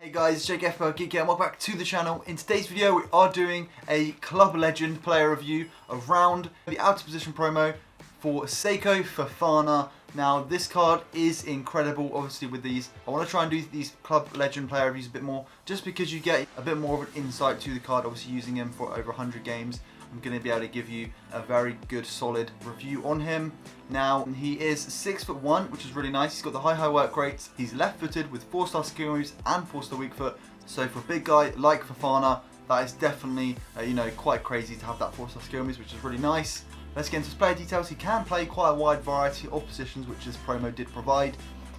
Hey guys, it's Jake FPR Geek here and welcome back to the channel. In today's video we are doing a Club Legend player review around the out of position promo for Rated Fofana. Now this card is incredible obviously with these. I want to try and do these Club Legend player reviews a bit more just because you get a bit more of an insight to the card, obviously using him for over 100 games. I'm going to be able to give you a very good solid review on him. Now he is 6'1", which is really nice. He's got the high work rates. He's left footed with 4-star skill moves and 4-star weak foot. So for a big guy like Fofana, that is definitely quite crazy to have that 4-star skill moves, which is really nice. Let's get into his player details. He can play quite a wide variety of positions, which this promo did provide.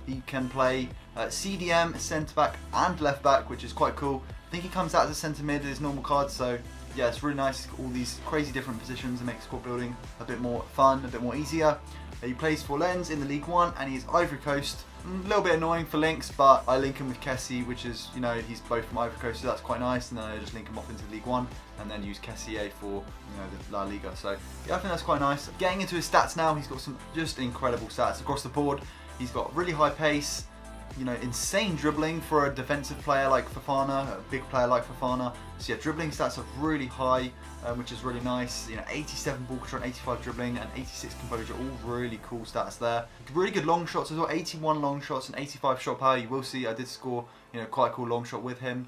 He can play CDM, centre back and left back, which is quite cool. I think he comes out as a centre mid in his normal card, so yeah, it's really nice. All these crazy different positions and makes squad building a bit more fun, a bit more easier. He plays for Lens in the League One and he's Ivory Coast. A little bit annoying for links, but I link him with Kessie, which is, he's both from Ivory Coast, so that's quite nice. And then I just link him off into League One and then use Kessie for, the La Liga. So yeah, I think that's quite nice. Getting into his stats now, he's got some just incredible stats across the board. He's got really high pace, insane dribbling for a defensive player like Fofana, a big player like Fofana. So yeah, dribbling stats are really high, which is really nice. 87 ball control, 85 dribbling, and 86 composure, all really cool stats there. Really good long shots as well, 81 long shots and 85 shot power. You will see I did score, quite a cool long shot with him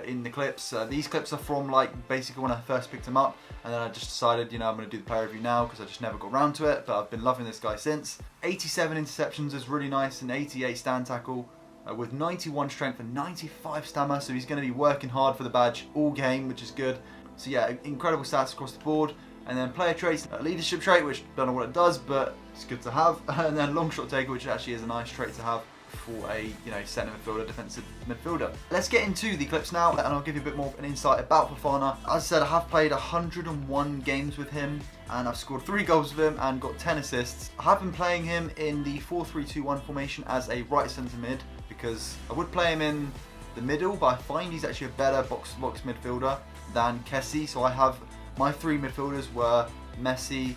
in the clips. These clips are from basically when I first picked him up, and then I just decided, I'm going to do the player review now because I just never got around to it. But I've been loving this guy since. 87 interceptions is really nice, and 88 stand tackle. With 91 strength and 95 stamina, so he's going to be working hard for the badge all game, which is good. So yeah, incredible stats across the board. And then player traits, leadership trait, which don't know what it does, but it's good to have. And then long shot taker, which actually is a nice trait to have for a centre midfielder, defensive midfielder. Let's get into the clips now, and I'll give you a bit more of an insight about Fofana. As I said, I have played 101 games with him, and I've scored 3 goals with him and got 10 assists. I have been playing him in the 4-3-2-1 formation as a right centre mid, because I would play him in the middle, but I find he's actually a better box-to-box midfielder than Kessie. So I have my 3 midfielders were Messi,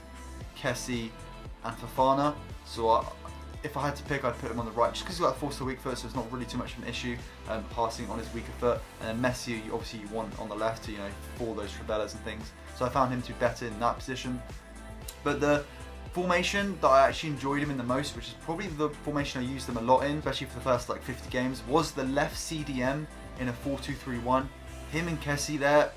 Kessie, and Fofana. So if I had to pick, I'd put him on the right, just because he's got a 4-star weak foot, so it's not really too much of an issue passing on his weaker foot. And then Messi, obviously you want on the left to for those trabellas and things. So I found him to be better in that position. But the formation that I actually enjoyed him in the most, which is probably the formation I used him a lot in, especially for the first 50 games, was the left CDM in a 4-2-3-1. Him and Kessie there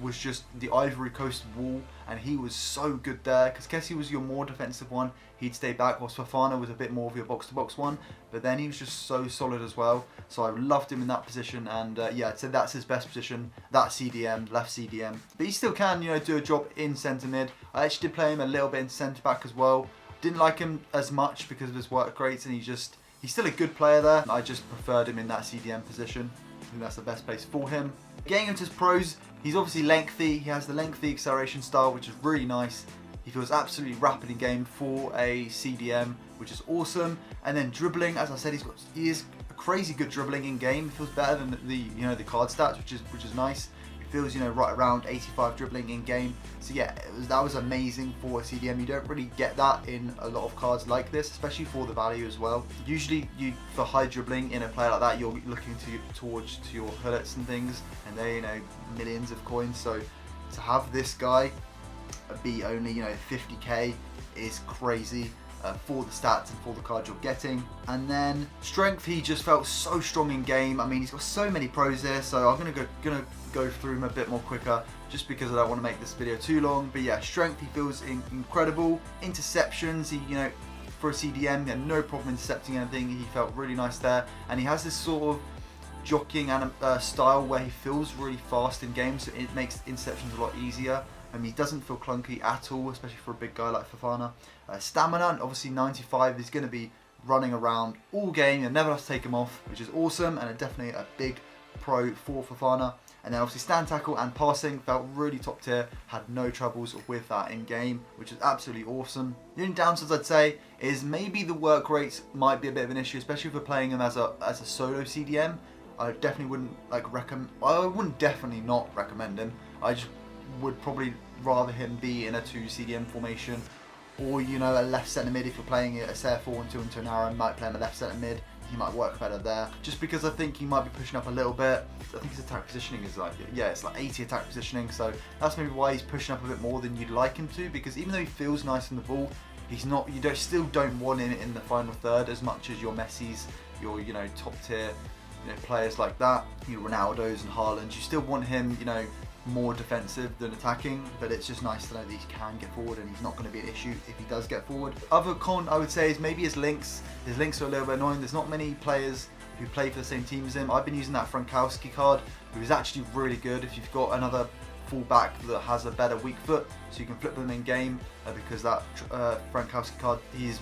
was just the Ivory Coast wall, and he was so good there, because Kessie was your more defensive one, he'd stay back, whilst Fofana was a bit more of your box-to-box one, but then he was just so solid as well. So I loved him in that position, and yeah, I'd say that's his best position, that CDM, left CDM. But he still can, do a job in centre mid. I actually did play him a little bit in centre back as well. Didn't like him as much because of his work rates, and he's still a good player there. I just preferred him in that CDM position. I think that's the best place for him. Getting into his pros, he's obviously lengthy. He has the lengthy acceleration style, which is really nice. He feels absolutely rapid in game for a CDM, which is awesome. And then dribbling, as I said, he is crazy good dribbling in game. He feels better than the card stats, which is nice. He feels right around 85 dribbling in game. So yeah, that was amazing for a CDM. You don't really get that in a lot of cards like this, especially for the value as well. Usually, for high dribbling in a player like that, you're looking towards your hullets and things, and they're millions of coins. So to have this guy be only 50k is crazy for the stats and for the cards you're getting. And then strength, he just felt so strong in game. I mean, he's got so many pros here, so I'm gonna go through him a bit more quicker, just because I don't want to make this video too long. But yeah, strength, he feels incredible. Interceptions, he for a CDM, he had no problem intercepting anything. He felt really nice there, and he has this sort of jockeying and style where he feels really fast in game, so it makes interceptions a lot easier. He doesn't feel clunky at all, especially for a big guy like Fofana. Stamina, obviously 95, he's going to be running around all game. You'll never have to take him off, which is awesome, and definitely a big pro for Fofana. And then obviously stand tackle and passing felt really top tier, had no troubles with that in game, which is absolutely awesome. The only downsides I'd say is maybe the work rates might be a bit of an issue, especially if we're playing him as a solo CDM. I definitely wouldn't recommend. I wouldn't definitely not recommend him. I just would probably rather him be in a 2 CDM formation, or a left centre mid. If you're playing a say a 4-1-2 into an arrow, might play him a left centre mid he might work better there. Just because I think he might be pushing up a little bit. I think his attack positioning is like, yeah, it's like 80 attack positioning, so that's maybe why he's pushing up a bit more than you'd like him to, because even though he feels nice on the ball, he's not, still don't want him in the final third as much as your Messis, your, top tier, players like that, your Ronaldos and Haalands. You still want him, more defensive than attacking, but it's just nice to know that he can get forward and he's not going to be an issue if he does get forward. Other con I would say is maybe his links. His links are a little bit annoying. There's not many players who play for the same team as him. I've been using that Frankowski card, who is actually really good if you've got another fullback that has a better weak foot, so you can flip them in game, because that Frankowski card, he's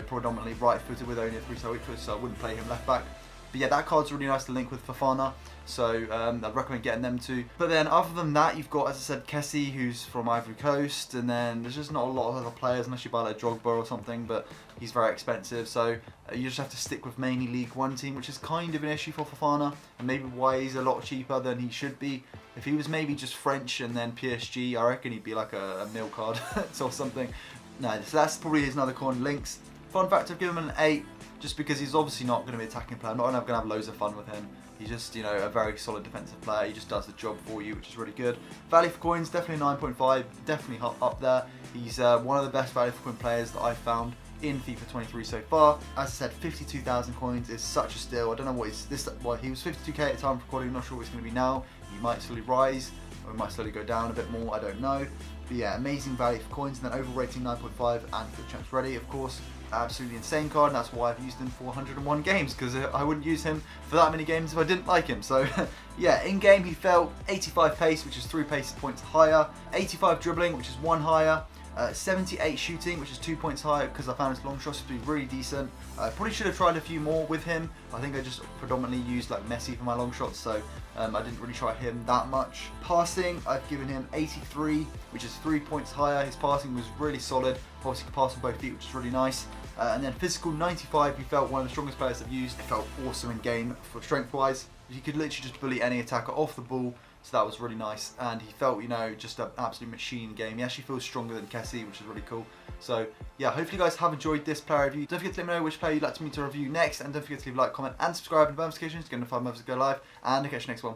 predominantly right footed with only a 3-star weak foot, so I wouldn't play him left back. But yeah, that card's really nice to link with Fofana, so I'd recommend getting them too. But then other than that, you've got, as I said, Kessie, who's from Ivory Coast, and then there's just not a lot of other players unless you buy like Drogba or something, but he's very expensive, so you just have to stick with mainly League One team, which is kind of an issue for Fofana, and maybe why he's a lot cheaper than he should be. If he was maybe just French and then PSG, I reckon he'd be like a mil card or something. No, so that's probably his another con. Links. Fun fact, I've given him an 8, just because he's obviously not going to be an attacking player. I'm not going to have loads of fun with him. He's just, a very solid defensive player. He just does the job for you, which is really good. Value for coins, definitely 9.5, definitely up there. He's one of the best value for coin players that I've found in FIFA 23 so far. As I said, 52,000 coins is such a steal. I don't know what he was 52k at the time of recording. I'm not sure what he's going to be now. He might slowly rise, or he might slowly go down a bit more. I don't know. But yeah, amazing value for coins. And then overall rating 9.5 and FUT Champs ready, of course. Absolutely insane card, and that's why I've used him for 101 games, because I wouldn't use him for that many games if I didn't like him. So yeah, in game he felt 85 pace, which is 3 pace points higher, 85 dribbling, which is 1 higher, 78 shooting, which is 2 points higher, because I found his long shots to be really decent. I probably should have tried a few more with him. I think I just predominantly used like Messi for my long shots, so I didn't really try him that much. Passing, I've given him 83, which is 3 points higher. His passing was really solid. Obviously could pass on both feet, which is really nice. And then physical 95, he felt one of the strongest players I've used. It felt awesome in game for strength wise. You could literally just bully any attacker off the ball, so that was really nice. And he felt, just an absolute machine game. He actually feels stronger than Kessie, which is really cool. So yeah, hopefully you guys have enjoyed this player review. Don't forget to let me know which player you'd like me to review next, and don't forget to leave a like, comment and subscribe and notifications to get notified when I go live, and I'll catch you next one.